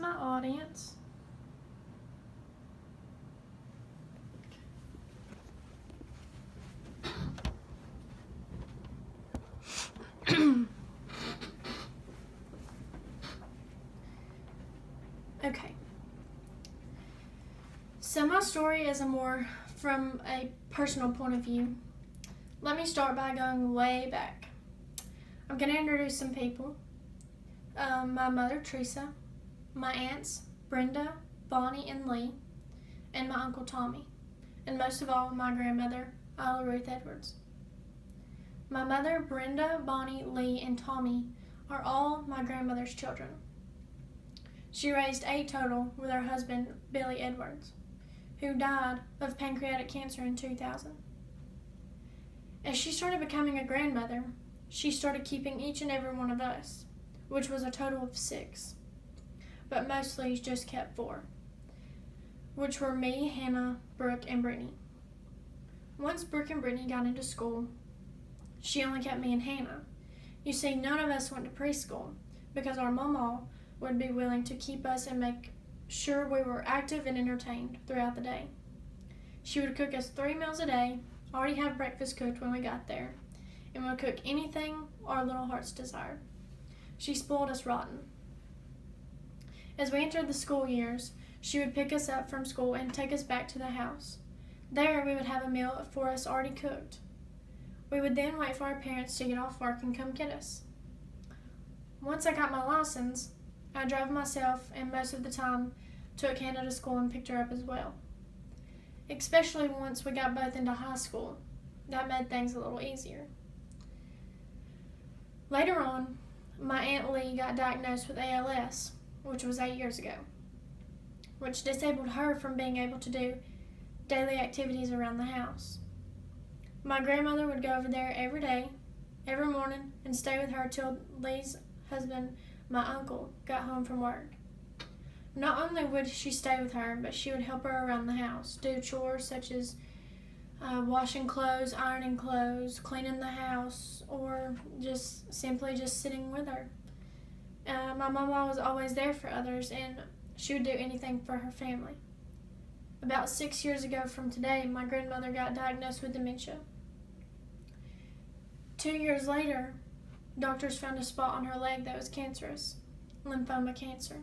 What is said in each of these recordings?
my audience. Okay. So my story is from a personal point of view. Let me start by going way back. I'm going to introduce some people. My mother, Teresa, my aunts, Brenda, Bonnie, and Lee, and my uncle, Tommy, and most of all, my grandmother, Isla Ruth Edwards. My mother, Brenda, Bonnie, Lee, and Tommy are all my grandmother's children. She raised 8 total with her husband, Billy Edwards, who died of pancreatic cancer in 2000. As she started becoming a grandmother, she started keeping each and every one of us, which was a total of 6, but mostly just kept 4, which were me, Hannah, Brooke, and Brittany. Once Brooke and Brittany got into school, she only kept me and Hannah. You see, none of us went to preschool because our mama would be willing to keep us and make sure we were active and entertained throughout the day. She would cook us 3 meals a day, already have breakfast cooked when we got there, and would cook anything our little hearts desired. She spoiled us rotten. As we entered the school years, she would pick us up from school and take us back to the house. There we would have a meal for us already cooked. We would then wait for our parents to get off work and come get us. Once I got my license, I drove myself and most of the time took Hannah to school and picked her up as well. Especially once we got both into high school. That made things a little easier. Later on, my Aunt Lee got diagnosed with ALS, which was 8 years ago, which disabled her from being able to do daily activities around the house. My grandmother would go over there every day, every morning, and stay with her till Lee's husband, my uncle, got home from work. Not only would she stay with her, but she would help her around the house, do chores such as washing clothes, ironing clothes, cleaning the house, or just simply just sitting with her. My mama was always there for others, and she would do anything for her family. About 6 years ago from today, my grandmother got diagnosed with dementia. 2 years later, doctors found a spot on her leg that was cancerous, lymphoma cancer.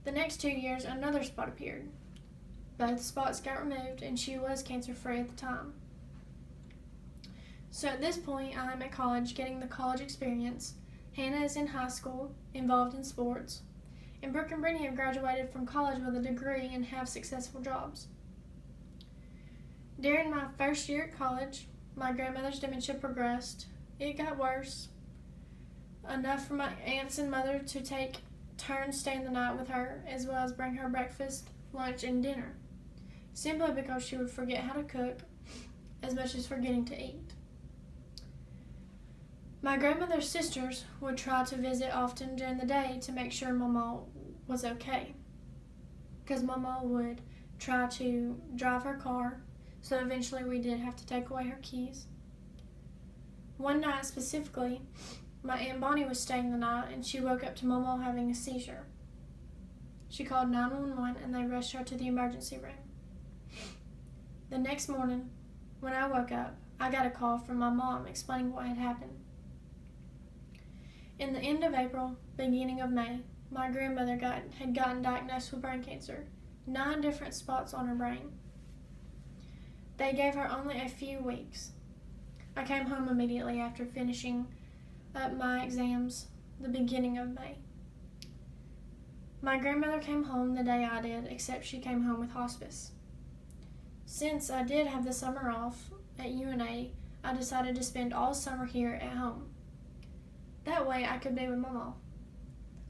The next 2 years, another spot appeared. Both spots got removed, and she was cancer-free at the time. So at this point, I'm at college getting the college experience. Hannah is in high school, involved in sports, and Brooke and Brittany have graduated from college with a degree and have successful jobs. During my first year at college, my grandmother's dementia progressed. It got worse, enough for my aunts and mother to take turns staying the night with her, as well as bring her breakfast, lunch, and dinner, simply because she would forget how to cook as much as forgetting to eat. My grandmother's sisters would try to visit often during the day to make sure Mama was okay, because Mama would try to drive her car, so eventually we did have to take away her keys. One night specifically, my Aunt Bonnie was staying the night, and she woke up to Mama having a seizure. She called 911, and they rushed her to the emergency room. The next morning, when I woke up, I got a call from my mom explaining what had happened. In the end of April, beginning of May, my grandmother had gotten diagnosed with brain cancer, 9 different spots on her brain. They gave her only a few weeks. I came home immediately after finishing up my exams the beginning of May. My grandmother came home the day I did, except she came home with hospice. Since I did have the summer off at UNA, I decided to spend all summer here at home. That way I could be with Mama.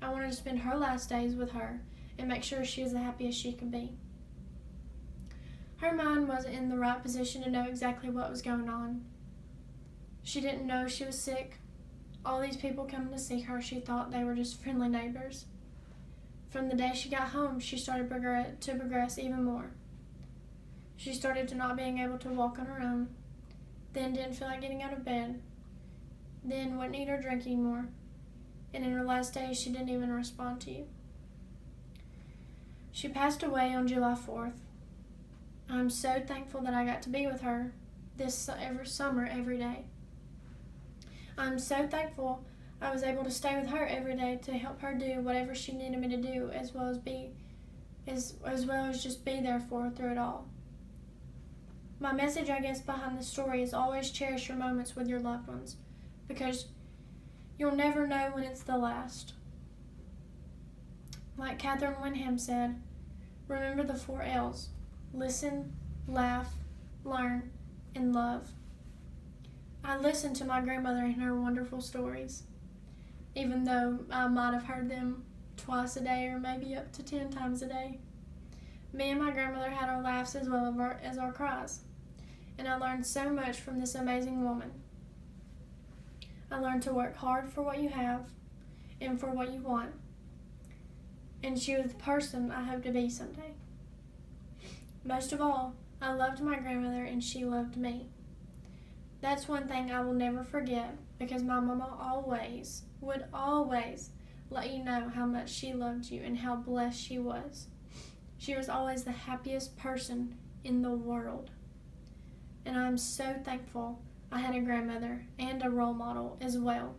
I wanted to spend her last days with her and make sure she was the happiest she could be. Her mind wasn't in the right position to know exactly what was going on. She didn't know she was sick. All these people coming to see her, she thought they were just friendly neighbors. From the day she got home, she started to progress even more. She started to not being able to walk on her own, then didn't feel like getting out of bed, then wouldn't eat or drink anymore, and in her last days she didn't even respond to you. She passed away on July 4th. I'm so thankful that I got to be with her this summer every day. I'm so thankful I was able to stay with her every day to help her do whatever she needed me to do, as well as just be there for her through it all. My message, I guess, behind this story is always cherish your moments with your loved ones, because you'll never know when it's the last. Like Catherine Wenham said, remember the 4 L's: listen, laugh, learn, and love. I listened to my grandmother and her wonderful stories, even though I might have heard them twice a day or maybe up to 10 times a day. Me and my grandmother had our laughs as well as our cries, and I learned so much from this amazing woman. I learned to work hard for what you have and for what you want, and she was the person I hope to be someday. Most of all, I loved my grandmother and she loved me. That's one thing I will never forget, because my mama would always let you know how much she loved you and how blessed she was. She was always the happiest person in the world. And I'm so thankful I had a grandmother and a role model as well.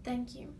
Thank you.